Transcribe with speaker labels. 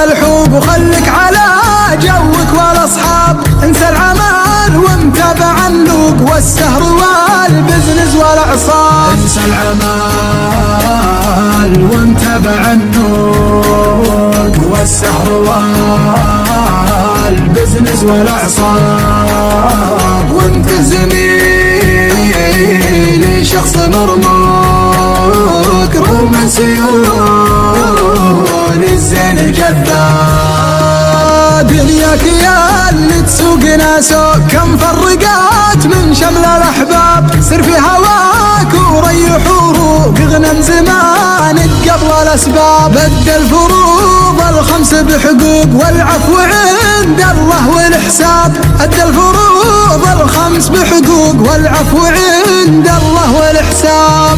Speaker 1: ملحوق وخلك على جوك والاصحاب. انسى العمل ومتابع اللوق والسهر والبزنس والاعصاب. انسى العمل ومتابع اللوق والسهر والبزنس والاعصاب. وانت زميلي شخص مرموق رغم سيول الزين الجذاب. دنياك يا اللي تسوق ناسك كم فرقات من شمل الاحباب. سر في هواك وريح وروق اغنم زمانك قبل الاسباب. ادى الفروض الخمس بحقوق والعفو عند الله والحساب. ادى الفروض الخمس بحقوق والعفو عند الله والحساب.